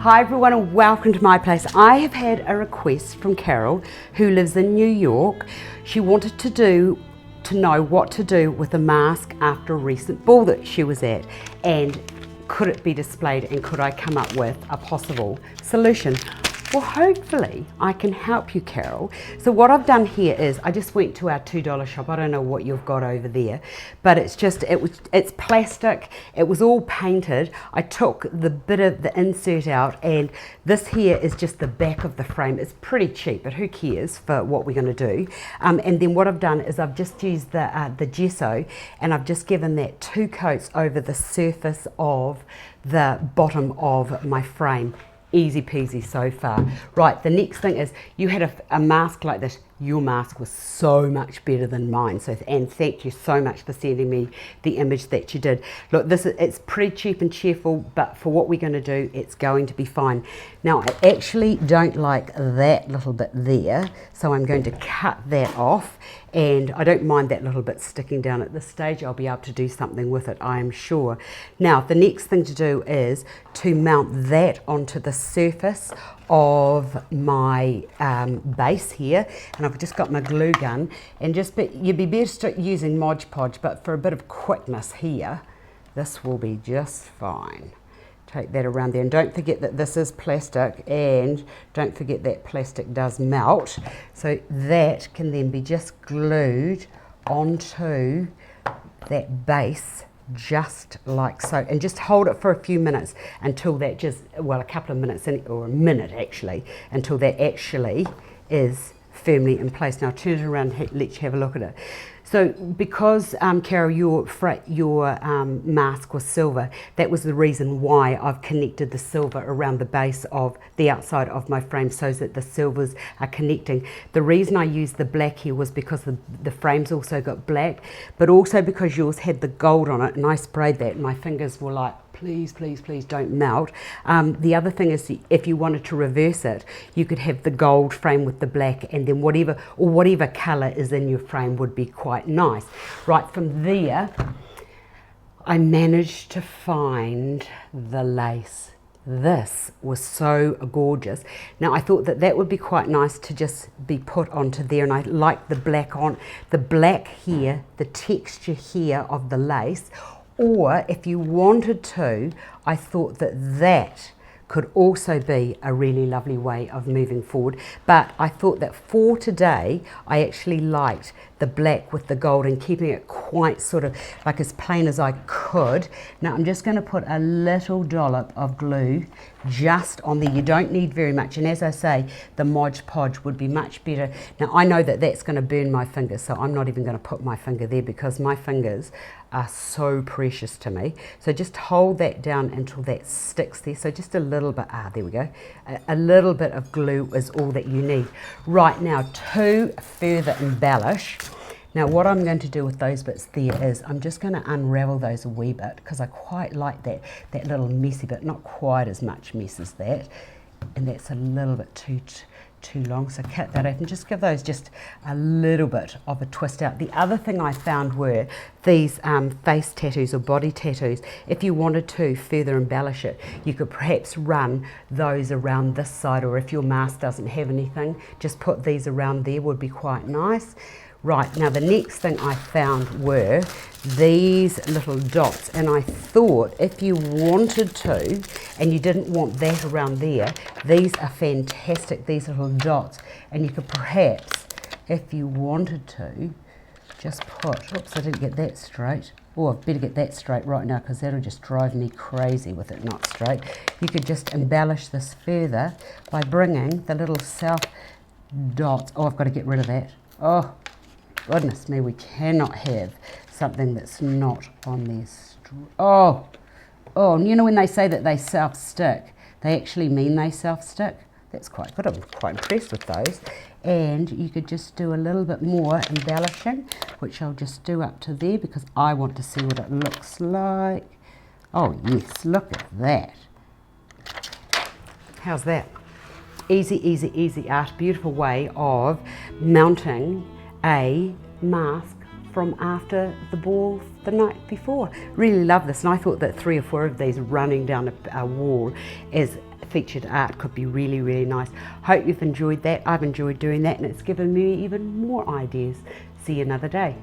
Hi everyone and welcome to my place. I have had a request from Carol who lives in New York. She wanted to know what to do with a mask after a recent ball that she was at, and could it be displayed and could I come up with a possible solution. Well, hopefully I can help you, Carol. So what I've done here is I just went to our $2 shop. I don't know what you've got over there, but it's plastic. It was all painted. I took the bit of the insert out, and this here is just the back of the frame. It's pretty cheap, but who cares for what we're going to do. And then what I've done is I've just used the gesso, and I've just given that 2 coats over the surface of the bottom of my frame. Easy peasy so far. Right, the next thing is you had a mask like this. Your mask was so much better than mine. And thank you so much for sending me the image that you did. Look, it's pretty cheap and cheerful, but for what we're going to do, it's going to be fine. Now, I actually don't like that little bit there, so I'm going to cut that off. And I don't mind that little bit sticking down at this stage. I'll be able to do something with it, I am sure. Now, the next thing to do is to mount that onto the surface of my base here, and I've just got my glue gun, and you'd be best using Mod Podge, but for a bit of quickness here, this will be just fine. Take that around there, and don't forget that this is plastic, and don't forget that plastic does melt, so that can then be just glued onto that base just like so, and just hold it for a few minutes until that a couple of minutes or a minute actually, until that actually is firmly in place. Now turn it around and let you have a look at it. So because Carol, your mask was silver, that was the reason why I've connected the silver around the base of the outside of my frame so that the silvers are connecting. The reason I used the black here was because the frame's also got black, but also because yours had the gold on it, and I sprayed that and my fingers were like, please, please, please don't melt. The other thing is, if you wanted to reverse it, you could have the gold frame with the black, and then whatever colour is in your frame would be quite nice. Right, from there, I managed to find the lace. This was so gorgeous. Now I thought that would be quite nice to just be put onto there, and I like the black here, the texture here of the lace. Or if you wanted to, I thought that could also be a really lovely way of moving forward. But I thought that for today, I actually liked the black with the gold and keeping it quite sort of like as plain as I could. Now I'm just going to put a little dollop of glue just on there. You don't need very much, and as I say, the Mod Podge would be much better. Now I know that that's going to burn my fingers, so I'm not even going to put my finger there because my fingers are so precious to me. So just hold that down until that sticks there. So just a little bit, there we go. A little bit of glue is all that you need. Right, now to further embellish, now what I'm going to do with those bits there is I'm just going to unravel those a wee bit because I quite like that little messy bit, not quite as much mess as that, and that's a little bit too long, so cut that off and just give those just a little bit of a twist out. The other thing I found were these face tattoos or body tattoos. If you wanted to further embellish it, you could perhaps run those around this side, or if your mask doesn't have anything, just put these around there, would be quite nice. Right, now the next thing I found were these little dots, and I thought if you wanted to and you didn't want that around there, these are fantastic, these little dots, and you could perhaps, if you wanted to, just put, oops, I didn't get that straight. Oh, I've better get that straight right now because that'll just drive me crazy with it not straight. You could just embellish this further by bringing the little self dots. Oh, I've got to get rid of that. Oh, goodness me, we cannot have something that's not on there. Oh, and you know when they say that they self-stick, they actually mean they self-stick. That's quite good. I'm quite impressed with those. And you could just do a little bit more embellishing, which I'll just do up to there because I want to see what it looks like. Oh yes, look at that. How's that? Easy, easy, easy art. Beautiful way of mounting a mask from after the ball the night before. Really love this, and I thought that 3 or 4 of these running down a wall is featured art could be really, really nice. Hope you've enjoyed that. I've enjoyed doing that, and it's given me even more ideas. See you another day.